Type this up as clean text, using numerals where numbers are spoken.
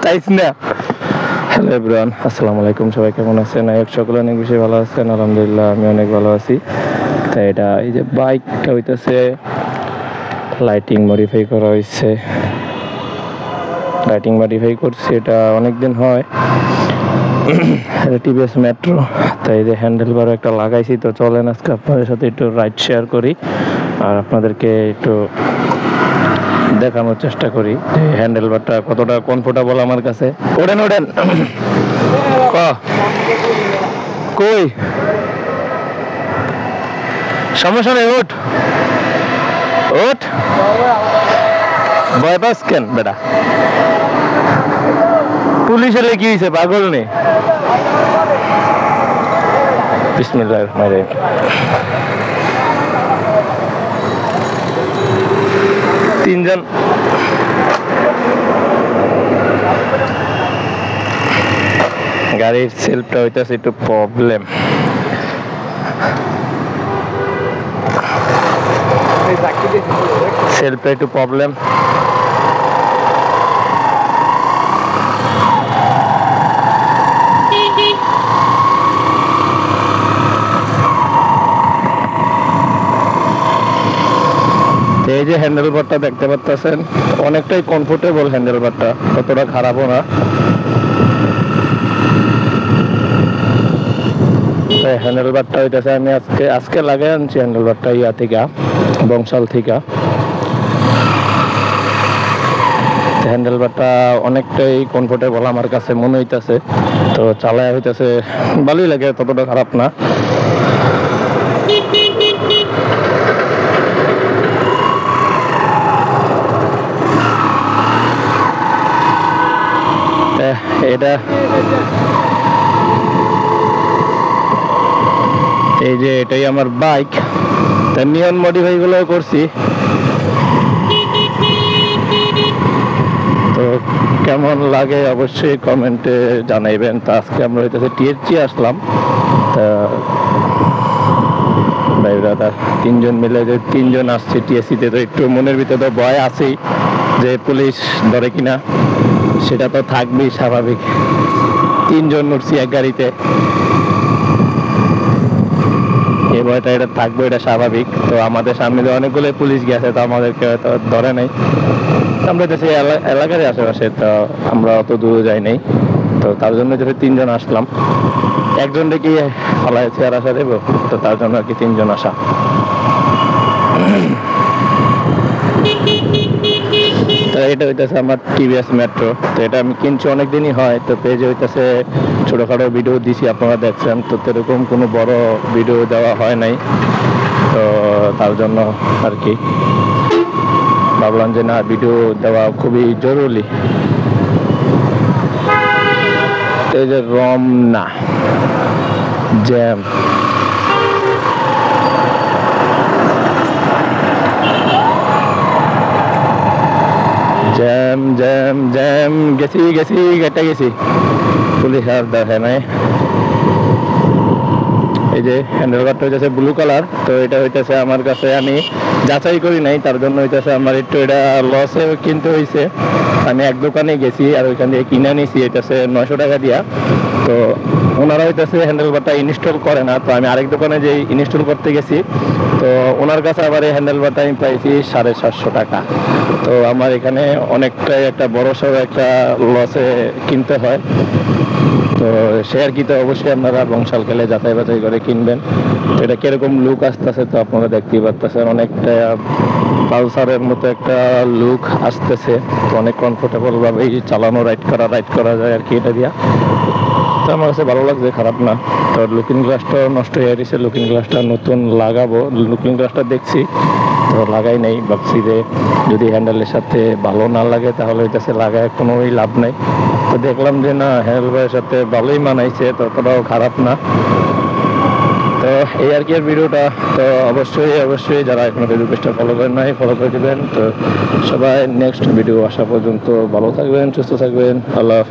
তাইস না। Hello everyone, আসসালামু আলাইকুম। সবাই কেমন আছেন? সকলে অনেক বেশি ভালো আছেন। আলহামদুলিল্লাহ আমি অনেক ভালো আছি। তাই এটা এই যে বাইকটা হইতেছে লাইটিং মডিফাই করা হয়েছে। লাইটিং মডিফাই করছি, এটা অনেকদিন হয়। TVS metro. তাই যে হ্যান্ডেল বার একটা লাগাইছি, তো চলেন আজকে আপনাদের সাথে একটু রাইড শেয়ার করি আর আপনাদেরকে একটু দেখানোর চেষ্টা করি যে হ্যান্ডেল বারটা কতটা কমফোর্টেবল আমার কাছে। ওড়েন ওড়েন কই সমস্যা নেই, ওঠ ওঠ, ভয় পাস কেন বেটা? পুলিশ এলে কি হয়েছে, পাগল নেই? বিসমিল্লাহির রহমানির রহিম। তিনজন গাড়ির সেলফটা হইতেছে একটু প্রবলেম। সেলফটা একটু প্রবলেম। এই যে হ্যান্ডেল বারটা দেখতে পাচ্ছেন, অনেকটাই কমফোর্টেবল হ্যান্ডেল বারটা, ততটা খারাপও না। হ্যান্ডেল বারটা হইতেছে আমি আজকে লাগাই আনছি হ্যান্ডেল বারটা ইয়া থেকে, বংশাল থেকে। হ্যান্ডেল বারটা অনেকটাই কমফোর্টেবল আমার কাছে মনে হইতেছে, তো চালায় হইতেছে ভালোই লাগে, ততটা খারাপ না। এটা এই যে এটাই আমার বাইক, নিয়ন মডিফাই গুলো করছি। তো কেমন লাগে অবশ্যই কমেন্টে জানাইবেন। তো আজকে আমরা হইতেছে টিএসজি আসলাম, তা ভাই দাদা তিনজন মিলে যে তিনজন আসছে টিএসসিতে, তো একটু মনের ভিতরে তো ভয় আছেই যে পুলিশ ধরে কিনা, সেটা তো থাকবেই স্বাভাবিক। তিনজন উঠছি এক গাড়িতে, এই ভয়টা এটা থাকবে, এটা স্বাভাবিক। তো আমাদের সামনে অনেকগুলো পুলিশ গেছে, তো আমাদেরকে হয়তো ধরে নাই। আমরা দেশে এলাকার আশেপাশে, তো আমরা অত দূরে যাই নাই, তো তার জন্য যদি তিনজন আসলাম। একজন ডেকে ফালায় চেয়ার আসা দেব, তো তার জন্য আর কি তিনজন আসা। তো এটা হইতেছে আমার টিভিএস মেট্রো। তো এটা আমি কিনছি অনেকদিনই হয়, তো পেজে হইতেছে ছোটখাটো ভিডিও দিছি, আপনারা দেখছেন। তো এরকম কোনো বড় ভিডিও দেওয়া হয় নাই, তো তার জন্য আর কি ভাবলাম যে না, ভিডিও দেওয়া খুবই জরুরি। এই যে Ramna jam, jam jam jam, গেছি কেটে গেছি, পুলিশ আর দেখে নাই। এই যে হ্যান্ডেল বারটা হইতেছে ব্লু কালার, তো এটা হইতেছে আমার কাছে আমি যাচাই করি নাই, তার জন্য হইতেছে আমার একটু এটা লসে কিনতে হয়েছে। আমি এক দোকানে গেছি আর ওইখান থেকে কিনে নিয়েছি, এটাছে 900 টাকা দিয়া। তো ওনারা হইতেছে হ্যান্ডেল বারটা ইনস্টল করে না, তো আমি আরেক দোকানে যেই ইনস্টল করতে গেছি, তো ওনার কাছে আবার এই হ্যান্ডেল বারটা আমি পাইছি 750 টাকা। তো আমার এখানে অনেকটাই একটা বড় সড়ো একটা লসে কিনতে হয়। তো শেয়ার কিনতে অবশ্যই আপনারা বংশাল গেলে যাচাই বাছাই করে কিনবেন। তো এটা কিরকম লুক আসতেছে তো আপনারা দেখতেই পাচ্ছেন, অনেকটা পালসারের মতো একটা লুক আসতেছে। তো অনেক কমফোর্টেবল ভাবেই চালানো, রাইড করা যায় আর কি এটা দিয়া। তো আমার কাছে ভালো লাগছে, খারাপ না। তো লুকিং গ্লাসটা নষ্ট হয়ে গেছে, লুকিং গ্লাসটা নতুন লাগাবো। লুকিং গ্লাসটা দেখছি, তো লাগাই নাই, ভাবছি যে যদি হ্যান্ডেলের সাথে ভালো না লাগে তাহলে ওইটাছে লাগায় কোনোই লাভ নাই। তো দেখলাম যে না, হ্যান্ডেলের সাথে ভালোই মানাইছে, ততটাও খারাপ না। তো এই আর কি ভিডিওটা। তো অবশ্যই যারা এখনো ফেসবুক পেজটা ফলো করেন নাই, ফলো করে দেবেন। তো সবাই নেক্সট ভিডিও আসা পর্যন্ত ভালো থাকবেন, সুস্থ থাকবেন। আল্লাহ হাফেজ।